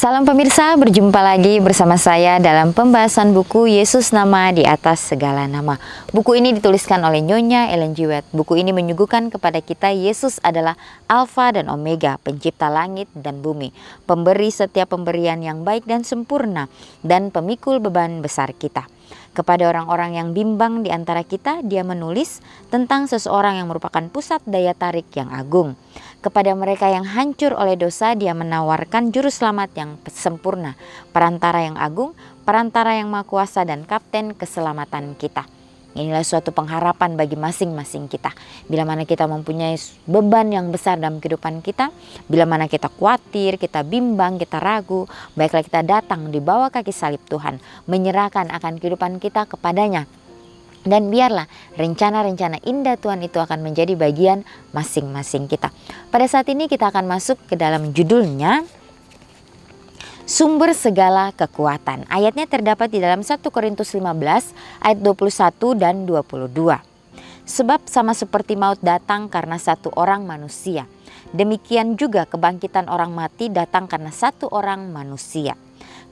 Salam pemirsa, berjumpa lagi bersama saya dalam pembahasan buku Yesus Nama di Atas Segala Nama. Buku ini dituliskan oleh Nyonya Ellen G. White. Buku ini menyuguhkan kepada kita Yesus adalah Alfa dan Omega, pencipta langit dan bumi, pemberi setiap pemberian yang baik dan sempurna, dan pemikul beban besar kita. Kepada orang-orang yang bimbang di antara kita, dia menulis tentang seseorang yang merupakan pusat daya tarik yang agung. Kepada mereka yang hancur oleh dosa, dia menawarkan juru selamat yang sempurna, perantara yang agung, perantara yang maha kuasa, dan kapten keselamatan kita. Inilah suatu pengharapan bagi masing-masing kita. Bila mana kita mempunyai beban yang besar dalam kehidupan kita, bila mana kita khawatir, kita bimbang, kita ragu, baiklah kita datang di bawah kaki salib Tuhan, menyerahkan akan kehidupan kita kepadanya. Dan biarlah rencana-rencana indah Tuhan itu akan menjadi bagian masing-masing kita. Pada saat ini kita akan masuk ke dalam judulnya, Sumber Segala Kekuatan. Ayatnya terdapat di dalam 1 Korintus 15 ayat 21 dan 22. Sebab sama seperti maut datang karena satu orang manusia, demikian juga kebangkitan orang mati datang karena satu orang manusia.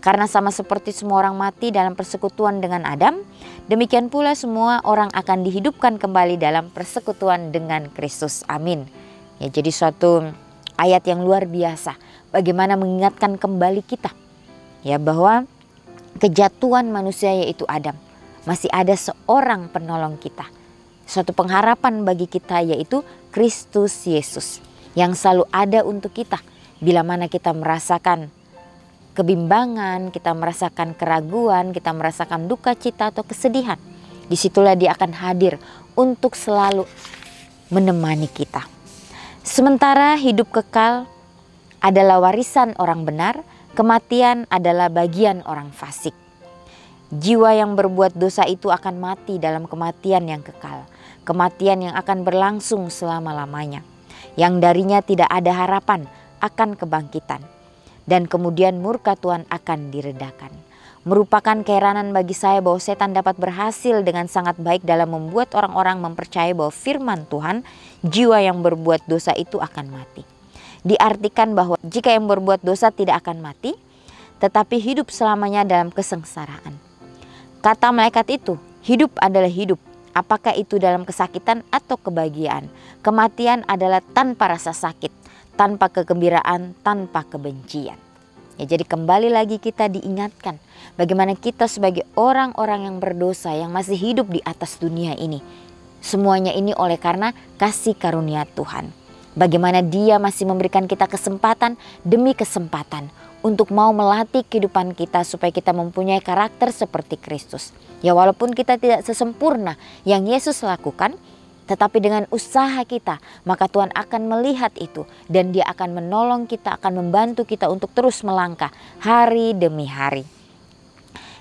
Karena sama seperti semua orang mati dalam persekutuan dengan Adam, demikian pula semua orang akan dihidupkan kembali dalam persekutuan dengan Kristus. Amin. Ya, jadi suatu ayat yang luar biasa. Bagaimana mengingatkan kembali kita, ya, bahwa kejatuhan manusia yaitu Adam, masih ada seorang penolong kita. Suatu pengharapan bagi kita yaitu Kristus Yesus yang selalu ada untuk kita. Bila mana kita merasakan kebimbangan, kita merasakan keraguan, kita merasakan duka cita atau kesedihan, disitulah dia akan hadir untuk selalu menemani kita. Sementara hidup kekal adalah warisan orang benar, kematian adalah bagian orang fasik. Jiwa yang berbuat dosa itu akan mati dalam kematian yang kekal, kematian yang akan berlangsung selama-lamanya, yang darinya tidak ada harapan akan kebangkitan, dan kemudian murka Tuhan akan diredakan. Merupakan keheranan bagi saya bahwa setan dapat berhasil dengan sangat baik dalam membuat orang-orang mempercayai bahwa firman Tuhan, jiwa yang berbuat dosa itu akan mati. Diartikan bahwa jika yang berbuat dosa tidak akan mati, tetapi hidup selamanya dalam kesengsaraan. Kata malaikat itu, hidup adalah hidup, apakah itu dalam kesakitan atau kebahagiaan. Kematian adalah tanpa rasa sakit, tanpa kegembiraan, tanpa kebencian. Ya, jadi kembali lagi kita diingatkan bagaimana kita sebagai orang-orang yang berdosa yang masih hidup di atas dunia ini. Semuanya ini oleh karena kasih karunia Tuhan. Bagaimana dia masih memberikan kita kesempatan demi kesempatan untuk mau melatih kehidupan kita supaya kita mempunyai karakter seperti Kristus. Ya, walaupun kita tidak sesempurna yang Yesus lakukan, tetapi dengan usaha kita, maka Tuhan akan melihat itu dan dia akan menolong kita, akan membantu kita untuk terus melangkah hari demi hari.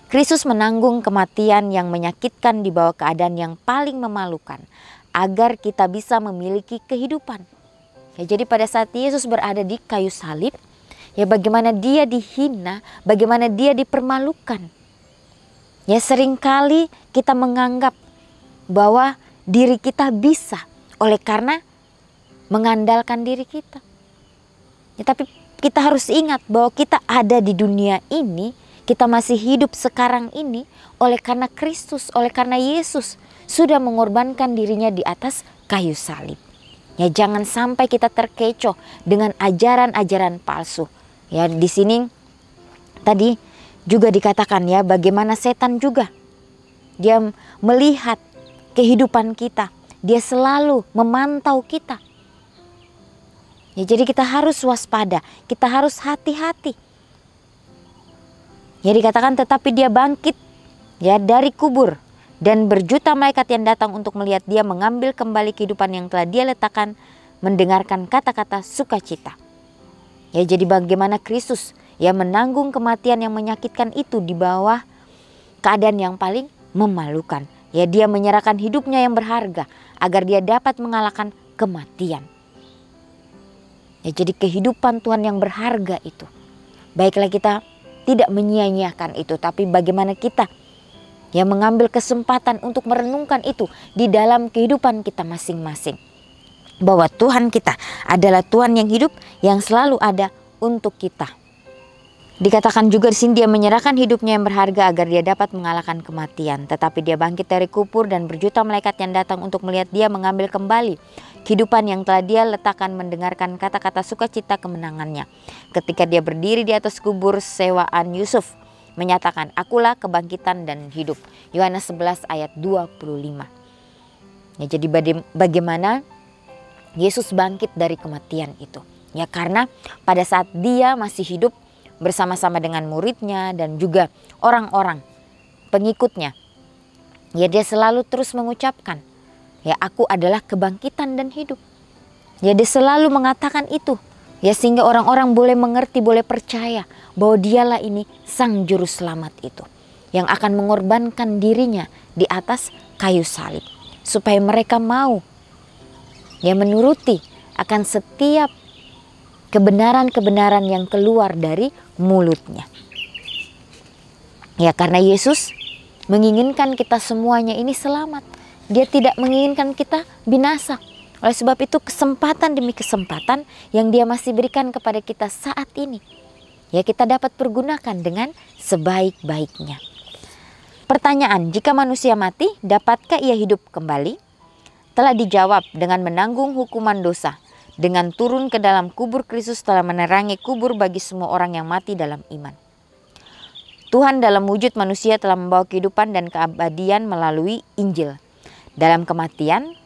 Kristus menanggung kematian yang menyakitkan di bawah keadaan yang paling memalukan agar kita bisa memiliki kehidupan. Ya, jadi pada saat Yesus berada di kayu salib, ya, bagaimana dia dihina, bagaimana dia dipermalukan. Ya, seringkali kita menganggap bahwa diri kita bisa oleh karena mengandalkan diri kita. Ya, tapi kita harus ingat bahwa kita ada di dunia ini, kita masih hidup sekarang ini oleh karena Kristus, oleh karena Yesus sudah mengorbankan dirinya di atas kayu salib. Ya, jangan sampai kita terkecoh dengan ajaran-ajaran palsu. Ya, di sini tadi juga dikatakan, ya, bagaimana setan juga dia melihat kehidupan kita, dia selalu memantau kita. Ya, jadi kita harus waspada, kita harus hati-hati. Ya, dikatakan tetapi dia bangkit, ya, dari kubur. Dan berjuta malaikat yang datang untuk melihat dia mengambil kembali kehidupan yang telah dia letakkan, mendengarkan kata-kata sukacita. Ya, jadi bagaimana Kristus ya menanggung kematian yang menyakitkan itu di bawah keadaan yang paling memalukan. Ya, dia menyerahkan hidupnya yang berharga agar dia dapat mengalahkan kematian. Ya, jadi kehidupan Tuhan yang berharga itu. Baiklah kita tidak menyia-nyiakan itu, tapi bagaimana kita yang mengambil kesempatan untuk merenungkan itu di dalam kehidupan kita masing-masing. Bahwa Tuhan kita adalah Tuhan yang hidup, yang selalu ada untuk kita. Dikatakan juga di sini dia menyerahkan hidupnya yang berharga agar dia dapat mengalahkan kematian. Tetapi dia bangkit dari kubur dan berjuta malaikat yang datang untuk melihat dia mengambil kembali kehidupan yang telah dia letakkan, mendengarkan kata-kata sukacita kemenangannya. Ketika dia berdiri di atas kubur sewaan Yusuf, menyatakan, "Akulah kebangkitan dan hidup." Yohanes 11 ayat 25. Ya, jadi bagaimana Yesus bangkit dari kematian itu? Ya, karena pada saat dia masih hidup bersama-sama dengan muridnya dan juga orang-orang pengikutnya, ya dia selalu terus mengucapkan, ya aku adalah kebangkitan dan hidup. Ya dia selalu mengatakan itu, ya sehingga orang-orang boleh mengerti, boleh percaya bahwa dialah ini sang juru selamat itu yang akan mengorbankan dirinya di atas kayu salib, supaya mereka mau ya menuruti akan setiap kebenaran-kebenaran yang keluar dari mulutnya. Ya, karena Yesus menginginkan kita semuanya ini selamat. Dia tidak menginginkan kita binasa. Oleh sebab itu kesempatan demi kesempatan yang dia masih berikan kepada kita saat ini, ya kita dapat pergunakan dengan sebaik-baiknya. Pertanyaan, jika manusia mati, dapatkah ia hidup kembali? Telah dijawab dengan menanggung hukuman dosa. Dengan turun ke dalam kubur, Kristus telah menerangi kubur bagi semua orang yang mati dalam iman. Tuhan dalam wujud manusia telah membawa kehidupan dan keabadian melalui Injil. Dalam kematian,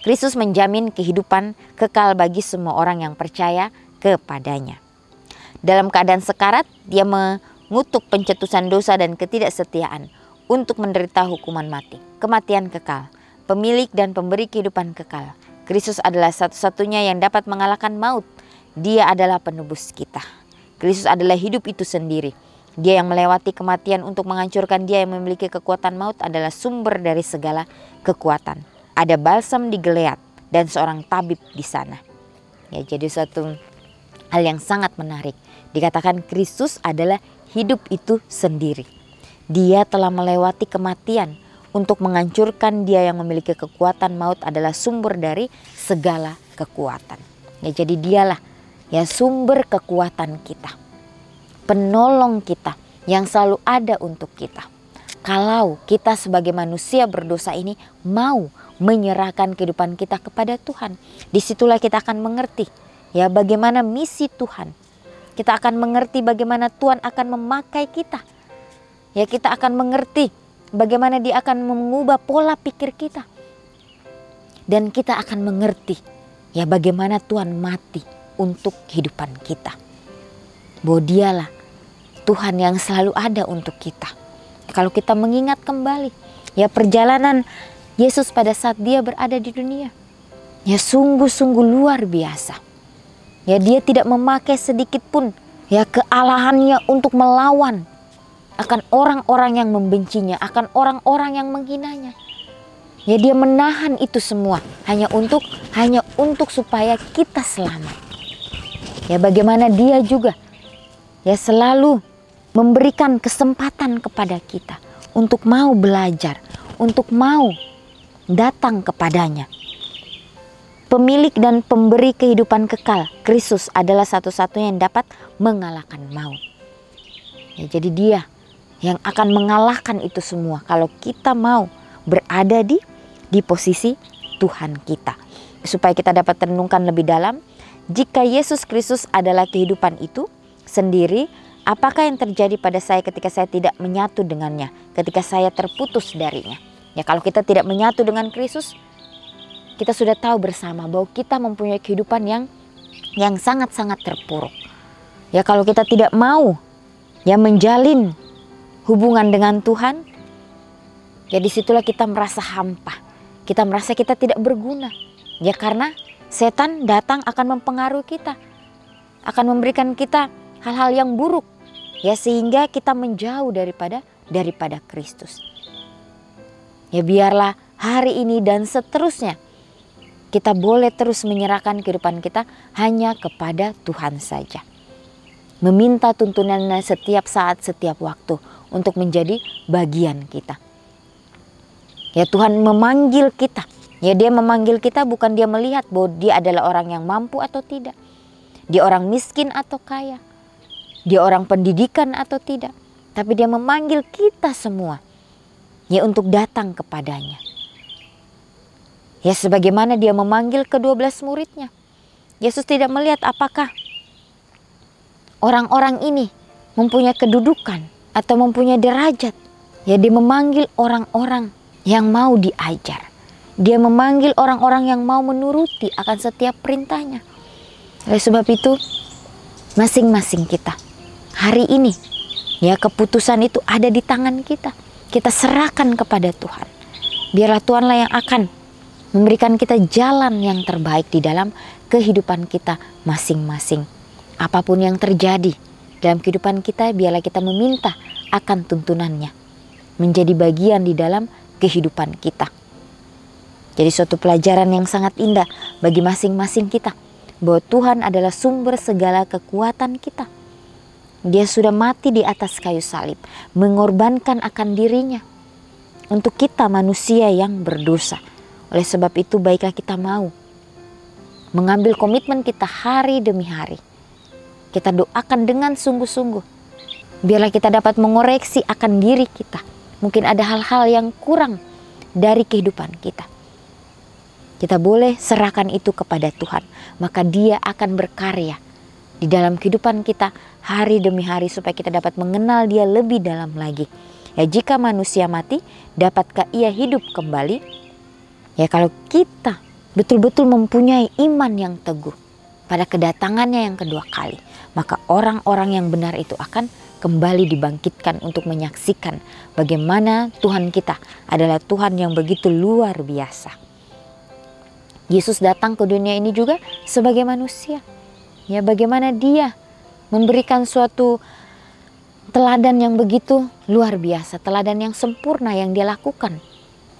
Kristus menjamin kehidupan kekal bagi semua orang yang percaya kepadanya. Dalam keadaan sekarat, dia mengutuk pencetusan dosa dan ketidaksetiaan untuk menderita hukuman mati, kematian kekal, pemilik dan pemberi kehidupan kekal. Kristus adalah satu-satunya yang dapat mengalahkan maut. Dia adalah penebus kita. Kristus adalah hidup itu sendiri. Dia yang melewati kematian untuk menghancurkan. Dia yang memiliki kekuatan maut adalah sumber dari segala kekuatan. Ada balsam di Gilead dan seorang tabib di sana. Ya, jadi suatu hal yang sangat menarik. Dikatakan Kristus adalah hidup itu sendiri. Dia telah melewati kematian untuk menghancurkan. Dia yang memiliki kekuatan maut adalah sumber dari segala kekuatan. Ya, jadi dialah ya sumber kekuatan kita, penolong kita yang selalu ada untuk kita. Kalau kita sebagai manusia berdosa ini mau menyerahkan kehidupan kita kepada Tuhan, disitulah kita akan mengerti ya bagaimana misi Tuhan. Kita akan mengerti bagaimana Tuhan akan memakai kita. Ya, kita akan mengerti bagaimana dia akan mengubah pola pikir kita. Dan kita akan mengerti ya bagaimana Tuhan mati untuk kehidupan kita. Bahwa dialah Tuhan yang selalu ada untuk kita. Kalau kita mengingat kembali ya perjalanan Yesus pada saat dia berada di dunia, ya sungguh-sungguh luar biasa. Ya, dia tidak memakai sedikit pun ya kealahannya untuk melawan akan orang-orang yang membencinya, akan orang-orang yang menghinanya. Ya, dia menahan itu semua hanya untuk supaya kita selamat. Ya, bagaimana dia juga ya selalu memberikan kesempatan kepada kita untuk mau belajar, untuk mau datang kepadanya. Pemilik dan pemberi kehidupan kekal, Kristus adalah satu-satunya yang dapat mengalahkan maut. Ya, jadi dia yang akan mengalahkan itu semua kalau kita mau berada di posisi Tuhan kita. Supaya kita dapat renungkan lebih dalam, jika Yesus Kristus adalah kehidupan itu sendiri, apakah yang terjadi pada saya ketika saya tidak menyatu dengannya, ketika saya terputus darinya? Ya, kalau kita tidak menyatu dengan Kristus, kita sudah tahu bersama bahwa kita mempunyai kehidupan yang sangat-sangat terpuruk. Ya, kalau kita tidak mau ya menjalin hubungan dengan Tuhan, ya disitulah kita merasa hampa. Kita merasa kita tidak berguna. Ya, karena setan datang akan mempengaruhi kita, akan memberikan kita hal-hal yang buruk. Ya, sehingga kita menjauh daripada Kristus. Ya, biarlah hari ini dan seterusnya kita boleh terus menyerahkan kehidupan kita hanya kepada Tuhan saja. Meminta tuntunannya setiap saat, setiap waktu untuk menjadi bagian kita. Ya, Tuhan memanggil kita. Ya, dia memanggil kita bukan dia melihat bahwa dia adalah orang yang mampu atau tidak. Dia orang miskin atau kaya. dia orang pendidikan atau tidak, tapi dia memanggil kita semua ya untuk datang kepadanya. Ya sebagaimana dia memanggil ke-12 muridnya. Yesus tidak melihat apakah orang-orang ini mempunyai kedudukan atau mempunyai derajat. Ya dia memanggil orang-orang yang mau diajar. Dia memanggil orang-orang yang mau menuruti akan setiap perintahnya. Oleh sebab itu, masing-masing kita hari ini, ya keputusan itu ada di tangan kita. Kita serahkan kepada Tuhan. Biarlah Tuhanlah yang akan memberikan kita jalan yang terbaik di dalam kehidupan kita masing-masing. Apapun yang terjadi dalam kehidupan kita, biarlah kita meminta akan tuntunannya menjadi bagian di dalam kehidupan kita. Jadi suatu pelajaran yang sangat indah bagi masing-masing kita, bahwa Tuhan adalah sumber segala kekuatan kita. Dia sudah mati di atas kayu salib, mengorbankan akan dirinya untuk kita manusia yang berdosa. Oleh sebab itu baiklah kita mau mengambil komitmen kita hari demi hari. Kita doakan dengan sungguh-sungguh. Biarlah kita dapat mengoreksi akan diri kita. Mungkin ada hal-hal yang kurang dari kehidupan kita. Kita boleh serahkan itu kepada Tuhan. Maka Dia akan berkarya di dalam kehidupan kita hari demi hari supaya kita dapat mengenal Dia lebih dalam lagi. Ya jika manusia mati, dapatkah ia hidup kembali? Ya kalau kita betul-betul mempunyai iman yang teguh pada kedatangannya yang kedua kali, maka orang-orang yang benar itu akan kembali dibangkitkan untuk menyaksikan bagaimana Tuhan kita adalah Tuhan yang begitu luar biasa. Yesus datang ke dunia ini juga sebagai manusia. Ya bagaimana Dia memberikan suatu teladan yang begitu luar biasa, teladan yang sempurna yang Dia lakukan.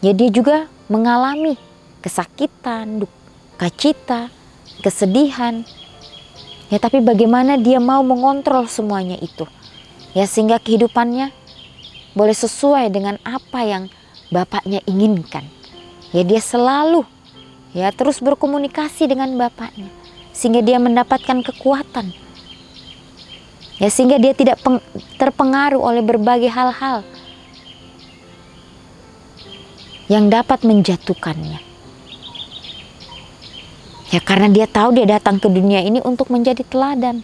Ya Dia juga mengalami kesakitan, duka cita, kesedihan. Ya tapi bagaimana Dia mau mengontrol semuanya itu. Ya sehingga kehidupannya boleh sesuai dengan apa yang Bapaknya inginkan. Ya Dia selalu terus berkomunikasi dengan Bapaknya sehingga Dia mendapatkan kekuatan. Ya sehingga Dia tidak terpengaruh oleh berbagai hal-hal yang dapat menjatuhkannya. Ya karena Dia tahu Dia datang ke dunia ini untuk menjadi teladan.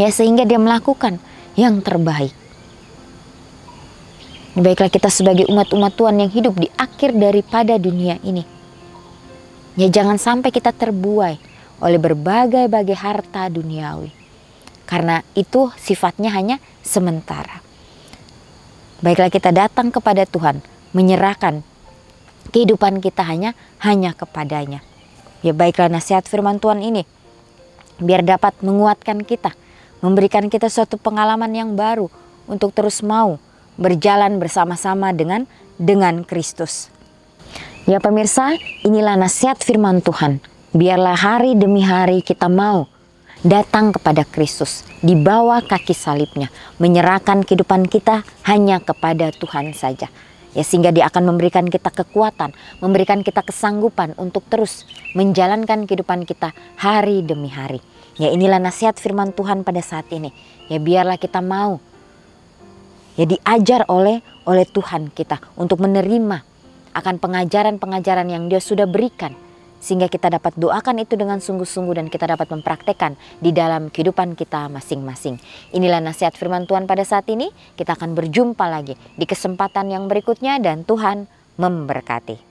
Ya sehingga Dia melakukan yang terbaik. Baiklah kita sebagai umat-umat Tuhan yang hidup di akhir daripada dunia ini. Ya jangan sampai kita terbuai oleh berbagai-bagai harta duniawi. Karena itu sifatnya hanya sementara. Baiklah kita datang kepada Tuhan, menyerahkan kehidupan kita hanya kepadanya. Ya baiklah nasihat firman Tuhan ini biar dapat menguatkan kita, memberikan kita suatu pengalaman yang baru untuk terus mau berjalan bersama-sama dengan Kristus. Ya pemirsa, inilah nasihat firman Tuhan. Biarlah hari demi hari kita mau datang kepada Kristus, di bawah kaki salibnya, menyerahkan kehidupan kita hanya kepada Tuhan saja. Ya sehingga Dia akan memberikan kita kekuatan, memberikan kita kesanggupan untuk terus menjalankan kehidupan kita hari demi hari. Ya inilah nasihat firman Tuhan pada saat ini. Ya biarlah kita mau ya diajar oleh Tuhan kita untuk menerima akan pengajaran-pengajaran yang Dia sudah berikan. Sehingga kita dapat doakan itu dengan sungguh-sungguh dan kita dapat mempraktekkan di dalam kehidupan kita masing-masing. Inilah nasihat firman Tuhan pada saat ini. Kita akan berjumpa lagi di kesempatan yang berikutnya dan Tuhan memberkati.